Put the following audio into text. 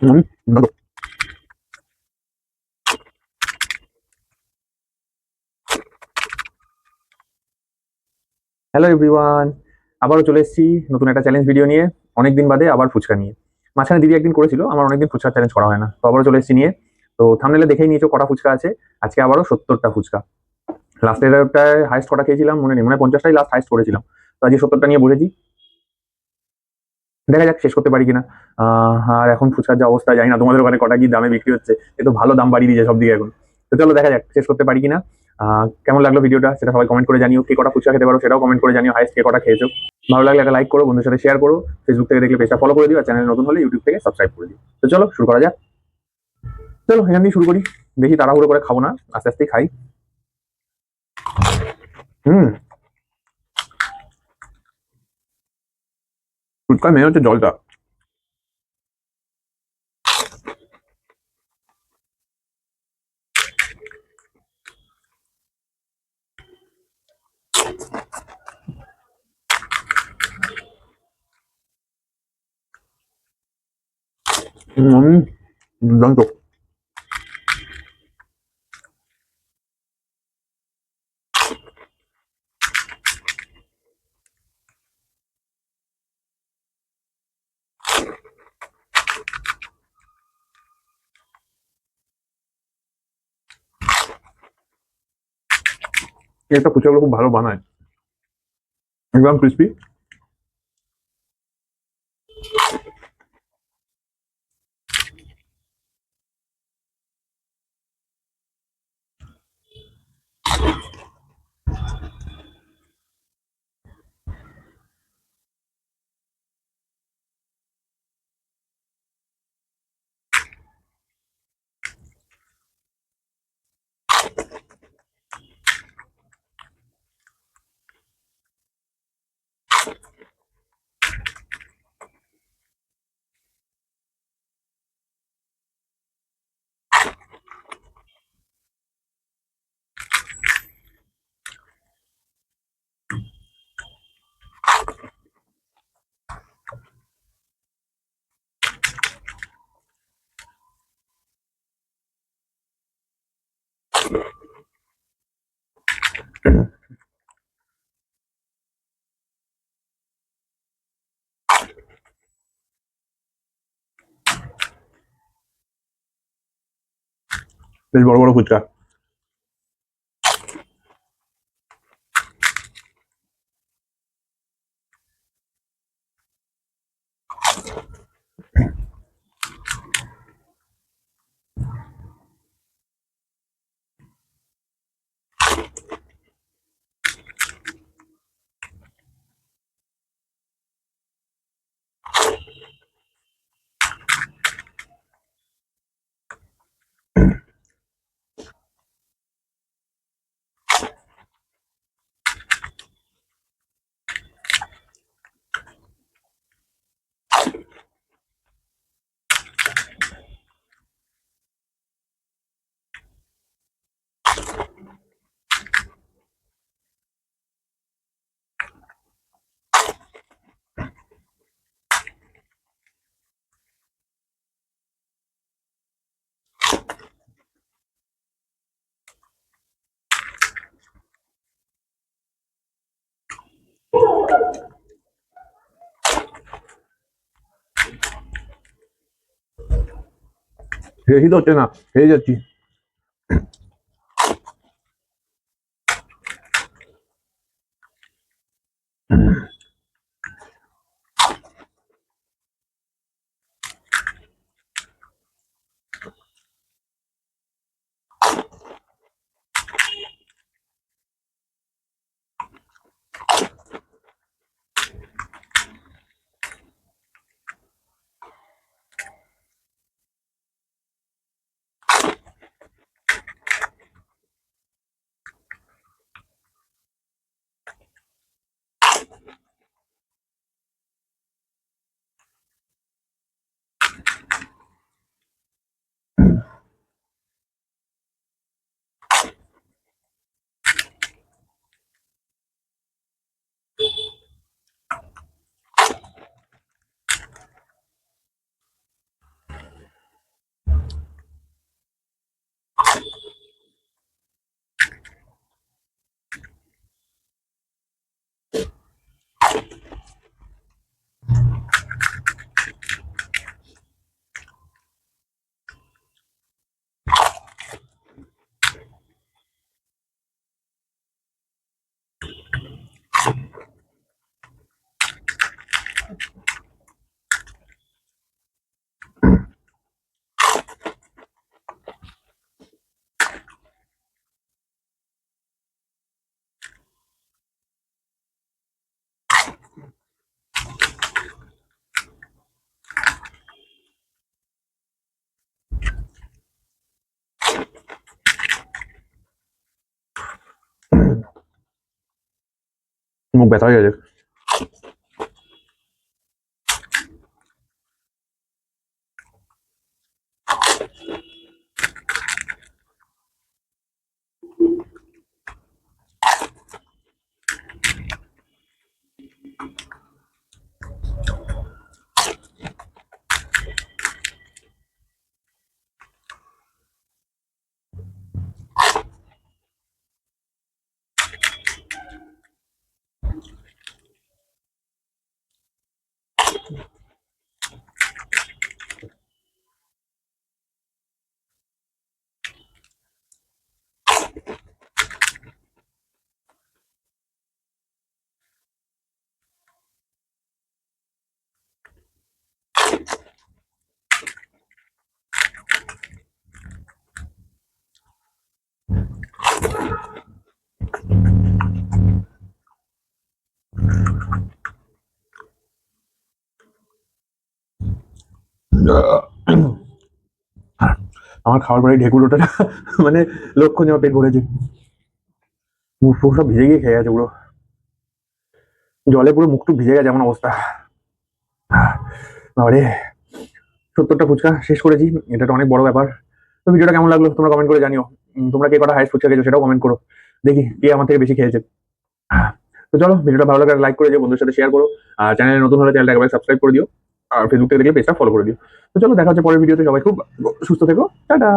দারুণ। Hello everyone, আবারও চলে এসেছি নতুন একটা চ্যালেঞ্জ ভিডিও নিয়ে। অনেকদিন বাদে আবার ফুচকা নিয়ে। মাঝখানে দিদি একদিন করেছিল, আমার অনেকদিন ফুচকা চ্যালেঞ্জ করা হয় না, তো আবারও চলে এসেছি নিয়ে। তো থাম্বনেলে দেখেই নিয়েছো কটা ফুচকা আছে। আজকে আবারও 70টা ফুচকা। লাস্টেরটায় হাইস্ট কটা খেয়েছিলাম মনে নেই, মনে হয় 50টাই লাস্ট হাইস্ট করেছিলাম। তো আজকে 70টা নিয়ে বসেছি, দেখা যাক শেষ করতে পারি কিনা। আর এখন ফুচকার যে অবস্থা জানি না তোমাদের ওখানে কটা কি দামে বিক্রি হচ্ছে, এ তো ভালো দাম বাড়িয়ে দিয়েছে সব দিকে এখন। তো চলো দেখা যাক শেষ করতে পারি কিনা। কেমন লাগলো ভিডিওটা সেটা সবাই কমেন্ট করে জানিও, কে কটা ফুচকা খেতে পারো সেটাও কমেন্ট করে জানিও, হাইস্ট কে কটা খেয়েছো। ভালো লাগলে একটা লাইক করো, বন্ধুদের সাথে শেয়ার করো, ফেসবুক থেকে দেখলে পেজটা ফলো করে দিও, আর চ্যানেল নতুন হলে ইউটিউব থেকে সাবস্ক্রাইব করে দিও। তো চলো শুরু করা যাক। চলো এখান দিয়ে শুরু করি, বেশি তাড়াহুড়ো করে খাবো না, আস্তে আস্তে খাই। হুম, ফুচকার মেন হচ্ছে জলটা। হুম, দুর্দান্ত। এই একটা ফুচকাগুলো খুব ভালো বানায়, একদম ক্রিস্পি। বেশ বড় বড় ফুচকা। বেশি তো হচ্ছে না, খেয়ে যাচ্ছি। মুখ ব্যথা হয়ে গেছে। আমার খাওয়ার পরে ঢেকুর ওটা মানে লক্ষণ আমার পেট ভরেছে, মুখ ফুখ সব ভিজে গিয়ে খেয়ে গেছে পুরো, জলে পুরো মুখ টুক ভিজে গেছে এমন অবস্থা। বাবারে, 70টা ফুচকা শেষ করেছি, এটা তো অনেক বড় ব্যাপার। তো ভিডিওটা কেমন লাগলো তোমরা কমেন্ট করে জানিও। তোমরা কে কটা হাইস্ট ফুচকা খেয়েছো সেটাও কমেন্ট করো, দেখি কে আমার থেকে বেশি খেয়েছে। তো চলো, ভিডিওটা ভালো লাগে লাইক করে দিও, বন্ধুদের সাথে শেয়ার করো, আর চ্যানেলে নতুন হলে চ্যানেলটা একবার সাবস্ক্রাইব করে দিও, আর ফেসবুক থেকে দেখলে পেজটা ফলো করে দিও। তো চলো, দেখা হচ্ছে পরের ভিডিওতে, সবাই খুব সুস্থ থেকো, টাটা।